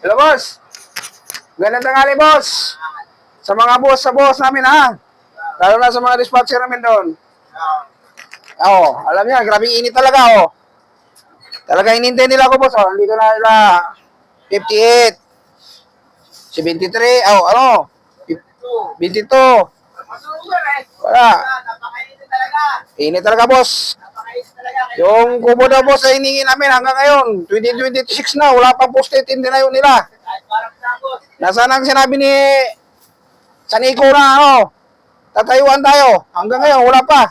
Hello, boss. Gandang tanghali, boss. Sa mga boss, sa boss namin, ha? Lalo na sa mga dispatcher namin doon. Oo, alam niya, grabing init talaga, oh. Talaga inintay nila ako, boss, oh. Dito na nila 58, 73, oh, ano? 22. Wala. Init talaga, boss. Yung kubo daw, boss, ay hiningi namin hanggang ngayon. 2026 na, wala pang post-it, hindi na yun nila. Nasaan ang sinabi ni Saniko na, ano? Tatayuan tayo. Hanggang ngayon, wala pa.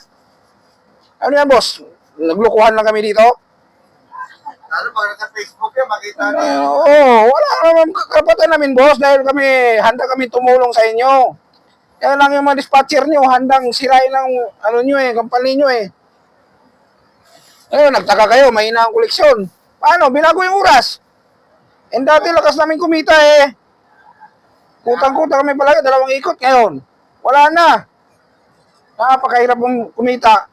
Ano yan, boss? Naglukuhan lang kami dito? Lalo pag sa Facebook yan, makita niyo. Oo, wala naman karapatan namin, boss, dahil handa kami tumulong sa inyo. Yan lang yung mga dispatcher nyo, handang sirain ng ano nyo kampanya nyo Ayun, nagtaka kayo, mahina ang koleksyon. Paano? Binago yung oras. And dati lakas namin kumita Kutang-kuta kami palagi, 2 ikot ngayon. Wala na. Napakahirap mong kumita.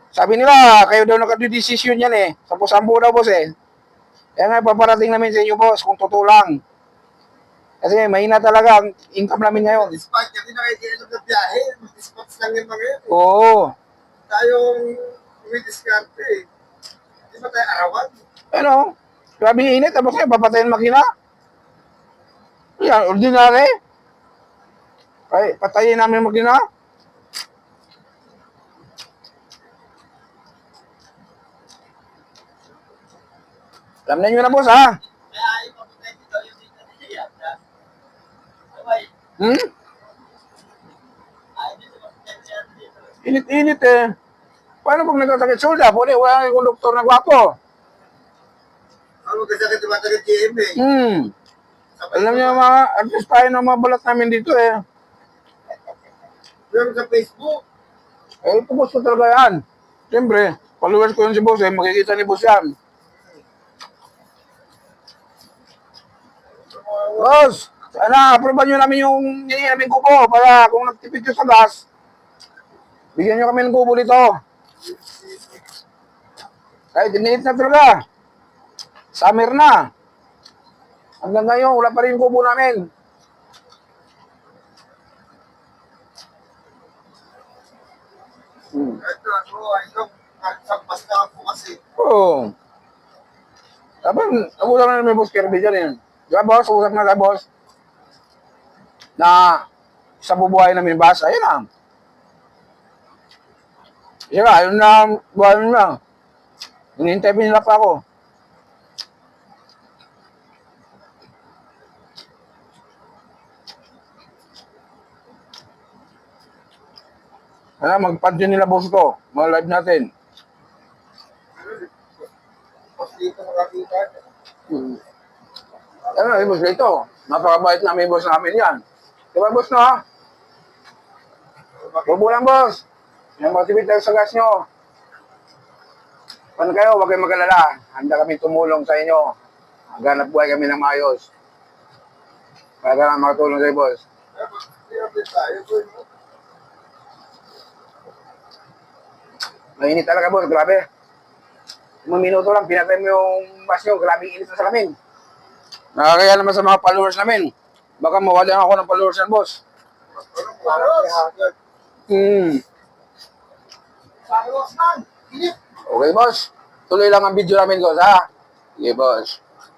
Sabi nila, kayo daw nakadesisyon yan Sampu-sampu daw, boss Kaya nga, paparating namin sa inyo, boss, kung totoo lang. Kasi mahina talaga ang income namin ngayon. Dispatch, kasi nakikialam na biyahe. Mag-dispatch lang yung mga yun. Oo. Tayong umidiskarte Di ba tayo arawan? Ano? Grabe init, tapos ngayon, papatayin makina. Yan, ordinary. Ay, patayin namin makina. Alam na nyo na, boss, ha? Kaya ayaw pa tayo dito yung dito niya. Hmm? Init-init Paano pag nagkasakit sulda? Pwede, wala yung konduktor na gwapo. Ano magkasakit yung mga taga-GM Alam niyo, mga artist tayo na mga balat namin dito Pero sa Facebook. Post ko talaga yan. Siyempre, followers ko yun si boss makikita ni boss yan. Boss, sana aproban nyo namin yung hinihingi namin kubo para kung nagtipid nyo sa gas, bigyan nyo kami ng kubo dito. Kahit init na talaga. Summer na. Hanggang ngayon, wala pa rin yung kubo namin. Ito, sampas na ako kasi. Oo. Dapat, usap na namin boss Kirby dyan Di ba, boss? Usap na boss. Na sa bubuhay namin basa, ayun lang. Sige, ayun na, buhay namin lang. Hinihintay nila pa ako. Mag-pad yun nila boss ko. Mga live natin. Mas dito makakita. Boss dito. Napakabait namin boss namin yan. Diba boss no? Bubo lang boss. Yung motivate tayo sa gas nyo. Paano kayo, huwag kayong mag-alala. Handa kami tumulong sa inyo. Maghanap buhay kami ng maayos. Para makatulong sa'yo boss. Mainit talaga boss, grabe. 1 minuto lang, pinatay mo yung bus nyo, grabe init na sa lamin. Nakakaya naman sa mga followers namin. Baka mawalan ako ng followers yan, boss. Okay, boss. Tuloy lang ang video namin, boss, ha? Okay, boss.